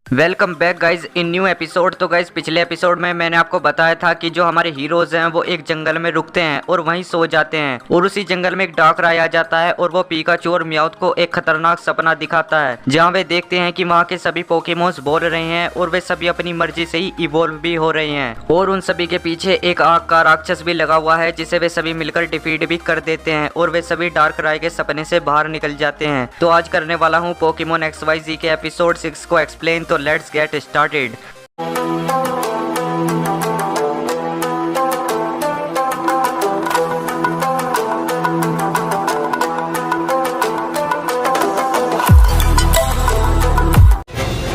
Welcome back guys in new episode. तो guys पिछले episode में मैंने आपको बताया था कि जो हमारे हीरोज हैं वो एक जंगल में रुकते हैं और वहीं सो जाते हैं और उसी जंगल में एक डाकराय आ जाता है और वो पीकाचू और म्याउथ को एक खतरनाक सपना दिखाता है जहां वे देखते हैं कि वहां के सभी पोकेमोन्स बोल रहे हैं और वे सभी अपनी मर्जी से ही इवोल्व भी हो रहे हैं और उन सभी के पीछे एक आग का राक्षस भी लगा हुआ है जिसे वे सभी मिलकर डिफीट भी कर देते हैं और वे सभी डार्कराय के सपने से बाहर निकल जाते हैं। तो आज करने वाला हूँ पोकेमोन XYZ के एपिसोड 6 को एक्सप्लेन। तो let's get started।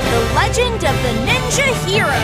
The Legend of the Ninja Hero.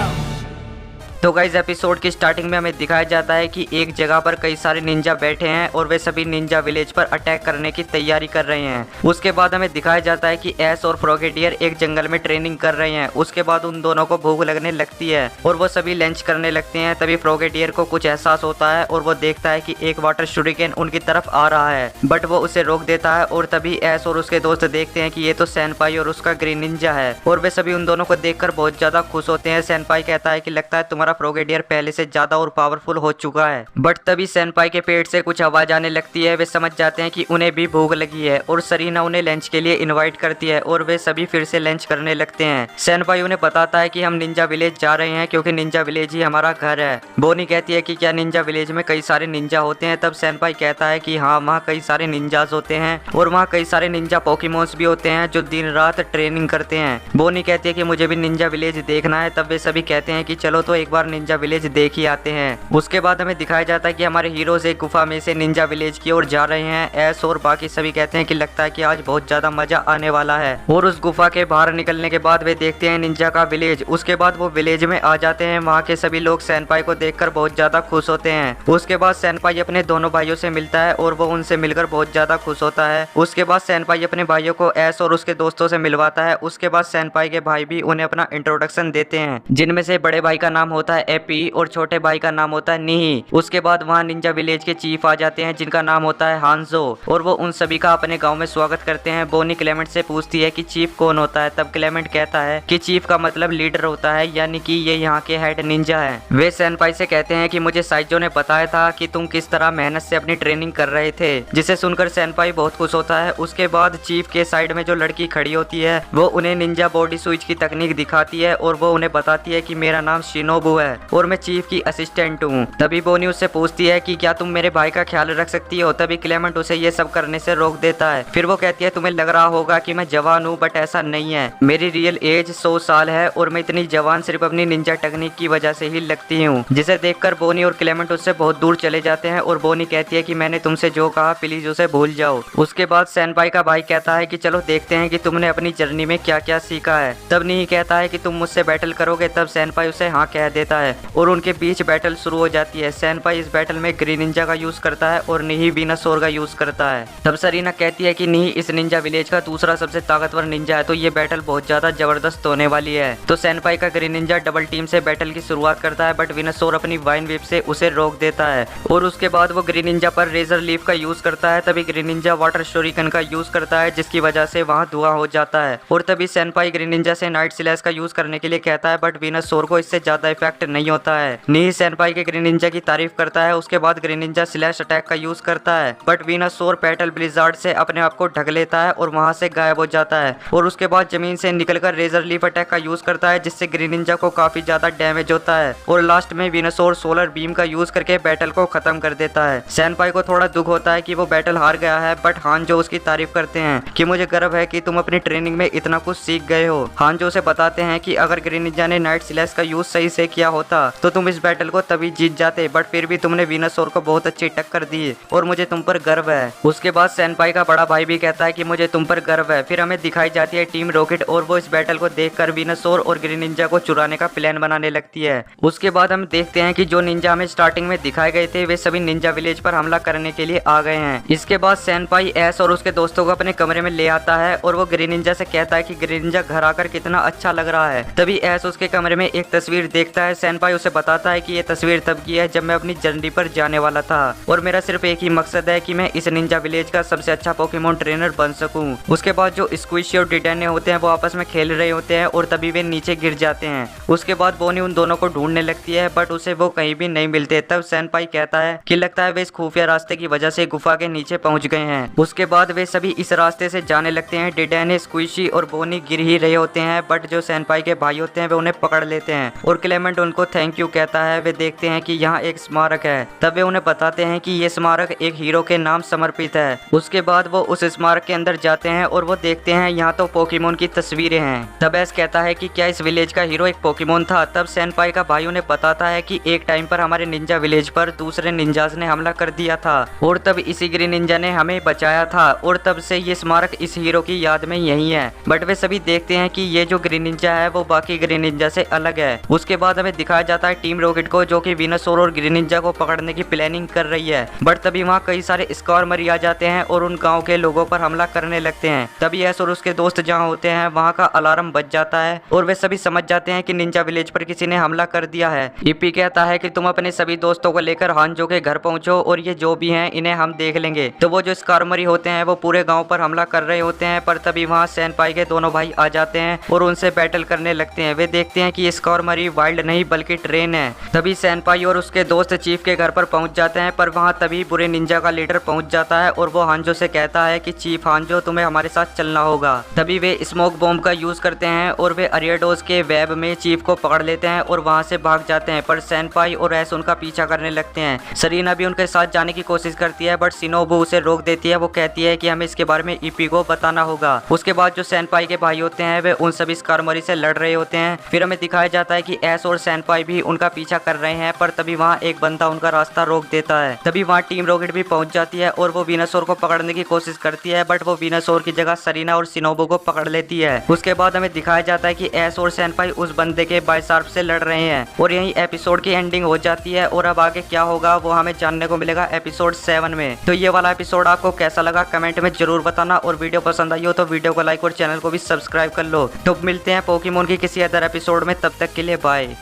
तो गाइज एपिसोड की स्टार्टिंग में हमें दिखाया जाता है कि एक जगह पर कई सारे निंजा बैठे हैं और वे सभी निंजा विलेज पर अटैक करने की तैयारी कर रहे हैं। उसके बाद हमें दिखाया जाता है कि एस और फ्रोगेटियर एक जंगल में ट्रेनिंग कर रहे हैं। उसके बाद उन दोनों को भूख लगने लगती है और वो सभी लंच करने लगते हैं। तभी फ्रोगेटियर को कुछ एहसास होता है और वो देखता है कि एक वाटर शुरिकेन उनकी तरफ आ रहा है, बट वो उसे रोक देता है। और तभी एस और उसके दोस्त देखते हैं कि ये तो सैनपाई और उसका ग्रीन निंजा है और वे सभी उन दोनों को देखकर बहुत ज्यादा खुश होते हैं। सैनपाई कहता है कि लगता है तुम्हारा फ्रोगेटियर पहले से ज्यादा और पावरफुल हो चुका है, बट तभी सैनपाई के पेट से कुछ आवाज आने लगती है। वे समझ जाते हैं कि उन्हें भी भूख लगी है और सरीना उन्हें लंच के लिए इनवाइट करती है और वे सभी फिर से लंच करने लगते हैं। सैनपाई उन्हें बताता है कि हम निंजा विलेज जा रहे हैं क्योंकि निंजा विलेज ही हमारा घर है। बोनी कहती है कि क्या निंजा विलेज में कई सारे निंजा होते हैं? तब सैनपाई कहता है कि हाँ, वहाँ कई सारे निंजाज होते हैं और वहाँ कई सारे निंजा पोकेमोन्स भी होते हैं जो दिन रात ट्रेनिंग करते हैं। बोनी कहती है कि मुझे भी निंजा विलेज देखना है। तब वे सभी कहते हैं कि चलो तो एक बार निंजा विलेज देख ही आते हैं। उसके बाद हमें दिखाया जाता है कि हमारे हीरोज एक गुफा में से निंजा विलेज की ओर जा रहे हैं। एस और बाकी सभी कहते हैं कि लगता है कि आज बहुत ज्यादा मजा आने वाला है। और उस गुफा के बाहर निकलने के बाद वे देखते हैं निंजा का विलेज। उसके बाद वो विलेज में आ जाते हैं। वहाँ के सभी लोग सैनपाई को देखकर बहुत ज्यादा खुश होते हैं। उसके बाद सैनपाई अपने दोनों भाइयों से मिलता है और वो उनसे मिलकर बहुत ज्यादा खुश होता है। उसके बाद सैनपाई अपने भाइयों को एस और उसके दोस्तों से मिलवाता है। उसके बाद सैनपाई के भाई भी उन्हें अपना इंट्रोडक्शन देते हैं, जिनमें से बड़े भाई का नाम होता है एपी और छोटे भाई का नाम होता है नीही। उसके बाद वहाँ निंजा विलेज के चीफ आ जाते हैं जिनका नाम होता है हांजो और वो उन सभी का अपने गांव में स्वागत करते हैं। बोनी क्लेमेंट से पूछती है कि चीफ कौन होता है? तब क्लेमेंट कहता है कि चीफ का मतलब लीडर होता है, यानी कि ये यहाँ के हेड निंजा है। वे सैनपाई से कहते हैं कि मुझे साइजो ने बताया था कि तुम किस तरह मेहनत से अपनी ट्रेनिंग कर रहे थे, जिसे सुनकर सैनपाई बहुत खुश होता है। उसके बाद चीफ के साइड में जो लड़की खड़ी होती है वो उन्हें निंजा बॉडी स्विच की तकनीक दिखाती है और वो उन्हें बताती है कि मेरा नाम शिनोबू है और मैं चीफ की असिस्टेंट हूँ। तभी बोनी उससे पूछती है कि क्या तुम मेरे भाई का ख्याल रख सकती हो? तभी क्लेमेंट उसे ये सब करने से रोक देता है। फिर वो कहती है तुम्हें लग रहा होगा कि मैं जवान हूँ, बट ऐसा नहीं है। मेरी रियल एज 100 साल है और मैं इतनी जवान सिर्फ अपनी निंजा टेक्निक की वजह से ही लगती हूँ। जिसे देखकर बोनी और क्लेमेंट उससे बहुत दूर चले जाते हैं और बोनी कहती है कि मैंने तुमसे जो कहा प्लीज उसे भूल जाओ। उसके बाद सैनपाई का भाई कहता है कि चलो देखते हैं कि तुमने अपनी जर्नी में क्या क्या सीखा है। तब नीही कहता है कि तुम मुझसे बैटल करोगे? तब सैनपाई उसे हाँ कह देता है और उनके बीच बैटल शुरू हो जाती है। सैनपाई इस बैटल में ग्रीन निंजा का यूज करता है और नीही वीनासोर का यूज करता है। तब सरीना कहती है कि नीही इस निंजा विलेज का दूसरा सबसे ताकतवर निंजा है, तो ये बैटल बहुत ज्यादा जबरदस्त होने वाली है। तो सैनपाई का ग्रीन निंजा डबल टीम से बैटल की शुरुआत करता है, बट वीनासोर अपनी वाइन वेव से उसे रोक देता है और उसके बाद वो ग्रीन निंजा पर रेजर लीफ का यूज करता है। तभी ग्रीन निंजा वाटर शोरिकन का यूज करता है जिसकी वजह से वहाँ धुआं हो जाता है। और तभी सैनपाई ग्रीन निंजा से नाइट स्लैश का यूज करने के लिए कहता है, बट वीनासोर को इससे ज्यादा इफेक्ट नहीं होता है। नीही सैनपाई के ग्रीन निंजा की तारीफ करता है। उसके बाद ग्रीन निंजा स्लैश अटैक का यूज करता है, बट वीनासोर पेटल ब्लिजार्ड से अपने आप को ढक लेता है और वहां से गायब हो जाता है। और उसके बाद जमीन से निकलकर रेजर लीफ अटैक का यूज करता है जिससे ग्रीन निंजा को काफी ज्यादा डैमेज होता है। और लास्ट में वीनासोर सोलर बीम का यूज करके बैटल को खत्म कर देता है। सैनपाई को थोड़ा दुख होता है कि वो बैटल हार गया है, बट हांजो उसकी तारीफ करते हैं कि मुझे गर्व है कि तुम अपनी ट्रेनिंग में इतना कुछ सीख गए हो। हांजो से बताते हैं कि अगर ग्रीन निंजा ने नाइट स्लैश का यूज सही से किया होता तो तुम इस बैटल को तभी जीत जाते, बट फिर भी तुमने वीनासोर को बहुत अच्छी टक्कर दी और मुझे तुम पर गर्व है। उसके बाद सैनपाई का बड़ा भाई भी कहता है कि मुझे तुम पर गर्व है। फिर हमें दिखाई जाती है टीम रॉकेट और वो इस बैटल को देखकर वीनासोर और ग्रीन निंजा को चुराने का प्लान बनाने लगती है। उसके बाद हम देखते हैं कि जो निंजा हमें स्टार्टिंग में दिखाए गए थे वे सभी निंजा विलेज पर हमला करने के लिए आ गए हैं। इसके बाद सैनपाई एस और उसके दोस्तों को अपने कमरे में ले आता है और वो ग्रीन निंजा से कहता है कि ग्रीन निंजा घर आकर कितना अच्छा लग रहा है। तभी एस उसके कमरे में एक तस्वीर देखता है सेनपाई उसे बताता है कि ये तस्वीर तब की है जब मैं अपनी जर्नी पर जाने वाला था और मेरा सिर्फ एक ही मकसद है कि मैं इस निंजा विलेज का सबसे अच्छा पोकेमोन ट्रेनर बन सकूं। उसके बाद जो स्क्विशी और डिडेने होते हैं वो आपस में खेल रहे होते हैं और तभी वे नीचे गिर जाते हैं। उसके बाद बोनी उन दोनों को ढूंढने लगती है बट उसे वो कहीं भी नहीं मिलते। तब सेनपाई कहता है कि लगता है वे इस खुफिया रास्ते की वजह से गुफा के नीचे पहुंच गए हैं। उसके बाद वे सभी इस रास्ते से जाने लगते हैं। डिडेने, स्क्विशी और बोनी गिर ही रहे होते हैं बट जो सेनपाई के भाई होते हैं वे उन्हें पकड़ लेते हैं और क्लेमेंट उनको थैंक यू कहता है। वे देखते हैं कि यहाँ एक स्मारक है। तब वे उन्हें बताते हैं कि ये स्मारक एक हीरो के नाम समर्पित है। उसके बाद वो उस स्मारक के अंदर जाते हैं और वो देखते हैं यहाँ तो पोकेमोन की तस्वीरें हैं। तब एस कहता है कि क्या इस विलेज का हीरो एक पोकेमोन था। तब सेनपाई का भाई उन्हें बताता है कि एक टाइम पर हमारे निंजा विलेज पर दूसरे निंजास ने हमला कर दिया था और तब इसी ग्रीन निंजा ने हमें बचाया था और तब से ये स्मारक इस हीरो की याद में यही है। बट वे सभी देखते हैं कि ये जो ग्रीन निंजा है वो बाकी ग्रीन निंजा से अलग है। उसके बाद हमें दिखाया जाता है टीम रॉकेट को जो कि वेनोसोर और ग्रीन निंजा को पकड़ने की प्लानिंग कर रही है। बट तभी वहाँ कई सारे स्कॉर्मरी आ जाते हैं और उन गाँव के लोगों पर हमला करने लगते हैं। तभी एस और उसके दोस्त जहाँ होते हैं वहाँ का अलार्म बज जाता है और वे सभी समझ जाते हैं कि निंजा विलेज पर किसी ने हमला कर दिया है। ईपी कहता है कि तुम अपने सभी दोस्तों को लेकर हांजो के घर पहुंचो और ये जो भी हैं इन्हें हम देख लेंगे। तो वो जो स्कॉर्मरी होते हैं वो पूरे गांव पर हमला कर रहे होते हैं पर तभी वहाँ सेनपाई के दोनों भाई आ जाते हैं और उनसे बैटल करने लगते हैं। वे देखते हैं कि ये स्कॉर्मरी वाइल्ड नहीं बल्कि ट्रेन है। तभी सेनपाई और उसके दोस्त चीफ के घर पर पहुंच जाते हैं पर वहाँ तभी बुरे निंजा का लीडर पहुंच जाता है और वो हांजो से कहता है कि चीफ हांजो तुम्हें हमारे साथ चलना होगा। तभी वे स्मोक बॉम्ब का यूज करते हैं और वे अरियाडोस के वेब में चीफ को पकड़ लेते हैं और वहाँ से भाग जाते हैं। पर सेनपाई और एस उनका पीछा करने लगते हैं। सरीना भी उनके साथ जाने की कोशिश करती है बट शिनोबु उसे रोक देती है। वो कहती है कि हमें इसके बारे में ईपी को बताना होगा। उसके बाद जो सेनपाई के भाई होते हैं वे उन सभी स्कॉर्मरी से लड़ रहे होते हैं। फिर हमें दिखाया जाता है कि एस और सेनपाई भी उनका पीछा कर रहे हैं पर तभी वहाँ एक बंदा उनका रास्ता रोक देता है। तभी वहाँ टीम रॉकेट भी पहुंच जाती है और वो वेनोसोर को पकड़ने की कोशिश करती है बट वो वेनोसोर की जगह सरीना और शिनोबु को पकड़ लेती है। उसके बाद हमें दिखाया जाता है कि एस और सेनपाई उस बंदे के बाइसार्प से लड़ रहे हैं और यही एपिसोड की एंडिंग हो जाती है। और अब आगे क्या होगा वो हमें जानने को मिलेगा एपिसोड 7 में। तो ये वाला एपिसोड आपको कैसा लगा कमेंट में जरूर बताना और वीडियो पसंद आई हो तो वीडियो को लाइक और चैनल को भी सब्सक्राइब कर लो। तो मिलते हैं पोकेमोन की किसी अदर एपिसोड में, तब तक के लिए बाय।